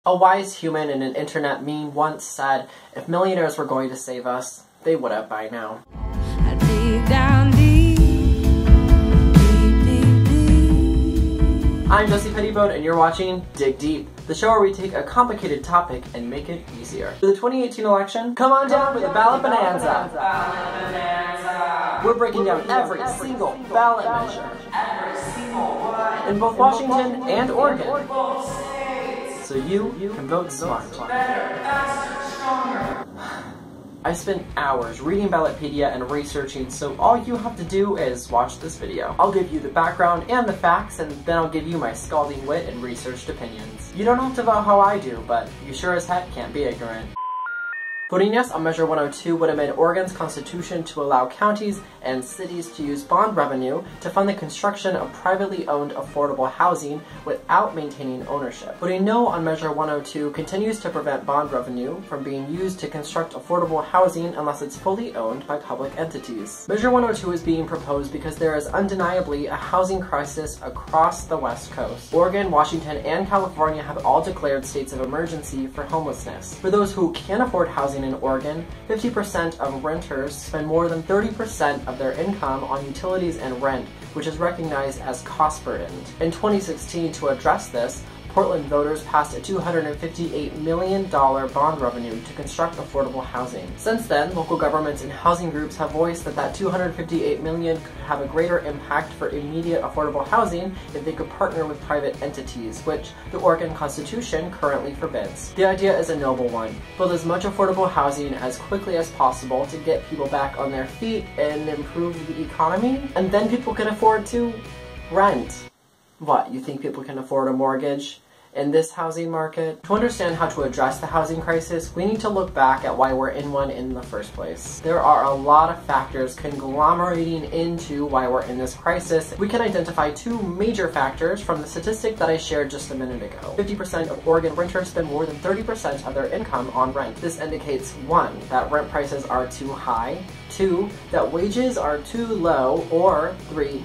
A wise human in an internet meme once said, if millionaires were going to save us, they would have by now. I dig down deep, deep, deep, deep. I'm Jesse Pettibone and you're watching Dig Deep, the show where we take a complicated topic and make it easier. For the 2018 election, come on down for the ballot bonanza. We're breaking down every single ballot measure. In both Washington and Oregon. So you can vote smart. Better, faster, stronger. I spent hours reading Ballotpedia and researching, so all you have to do is watch this video. I'll give you the background and the facts, and then I'll give you my scalding wit and researched opinions. You don't have to vote how I do, but you sure as heck can't be ignorant. Voting yes on Measure 102 would amend Oregon's constitution to allow counties and cities to use bond revenue to fund the construction of privately owned affordable housing without maintaining ownership. Voting no on Measure 102 continues to prevent bond revenue from being used to construct affordable housing unless it's fully owned by public entities. Measure 102 is being proposed because there is undeniably a housing crisis across the West Coast. Oregon, Washington, and California have all declared states of emergency for homelessness. For those who can't afford housing in Oregon, 50% of renters spend more than 30% of their income on utilities and rent, which is recognized as cost-burdened. In 2016, to address this, Portland voters passed a $258 million bond revenue to construct affordable housing. Since then, local governments and housing groups have voiced that $258 million could have a greater impact for immediate affordable housing if they could partner with private entities, which the Oregon Constitution currently forbids. The idea is a noble one. Build as much affordable housing as quickly as possible to get people back on their feet and improve the economy, and then people can afford to rent. What, you think people can afford a mortgage in this housing market? To understand how to address the housing crisis, we need to look back at why we're in one in the first place. There are a lot of factors conglomerating into why we're in this crisis. We can identify two major factors from the statistic that I shared just a minute ago. 50% of Oregon renters spend more than 30% of their income on rent. This indicates 1, that rent prices are too high, 2, that wages are too low, or 3,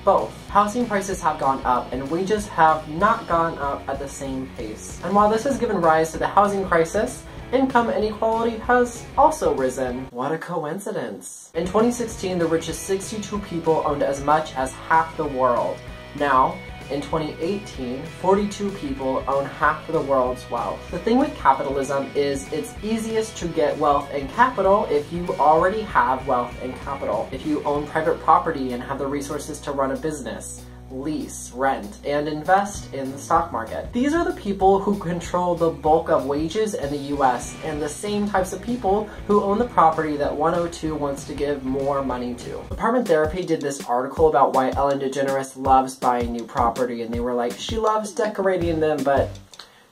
both. Housing prices have gone up and wages have not gone up at the same pace. And while this has given rise to the housing crisis, income inequality has also risen. What a coincidence. In 2016, the richest 62 people owned as much as half the world. Now, in 2018, 42 people own half of the world's wealth. The thing with capitalism is it's easiest to get wealth and capital if you already have wealth and capital. If you own private property and have the resources to run a business, lease, rent, and invest in the stock market. These are the people who control the bulk of wages in the US, and the same types of people who own the property that 102 wants to give more money to. Apartment Therapy did this article about why Ellen DeGeneres loves buying new property, and they were like, she loves decorating them, but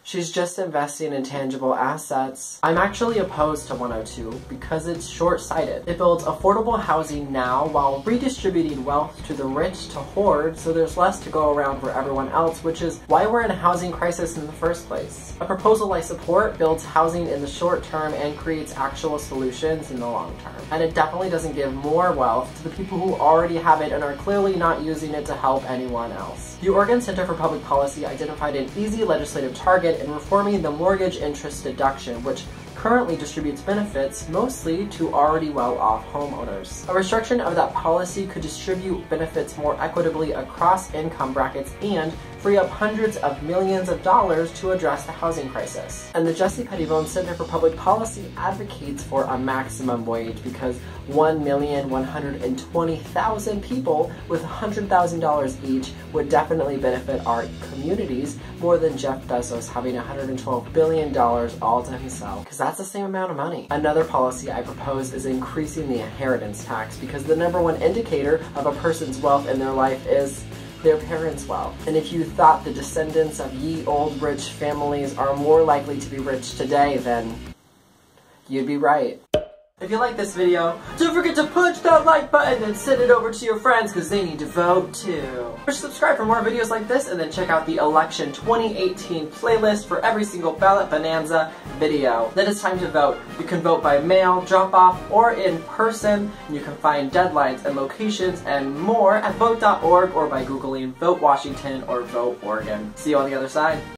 she's just investing in tangible assets. I'm actually opposed to 102 because it's short-sighted. It builds affordable housing now while redistributing wealth to the rich to hoard so there's less to go around for everyone else, which is why we're in a housing crisis in the first place. A proposal I support builds housing in the short term and creates actual solutions in the long term. And it definitely doesn't give more wealth to the people who already have it and are clearly not using it to help anyone else. The Oregon Center for Public Policy identified an easy legislative target in reforming the mortgage interest deduction, which currently distributes benefits mostly to already well-off homeowners. A restriction of that policy could distribute benefits more equitably across income brackets and free up hundreds of millions of dollars to address the housing crisis. And the Jesse Pettibone Center for Public Policy advocates for a maximum wage because 1,120,000 people with $100,000 each would definitely benefit our communities more than Jeff Bezos having $112 billion all to himself, because that's the same amount of money. Another policy I propose is increasing the inheritance tax because the #1 indicator of a person's wealth in their life is their parents' wealth. And if you thought the descendants of ye old rich families are more likely to be rich today, then you'd be right. If you like this video, don't forget to punch that like button and send it over to your friends because they need to vote too. Subscribe for more videos like this and then check out the Election 2018 playlist for every single ballot bonanza video. Then it's time to vote. You can vote by mail, drop off, or in person. And you can find deadlines and locations and more at vote.org or by googling Vote Washington or Vote Oregon. See you on the other side.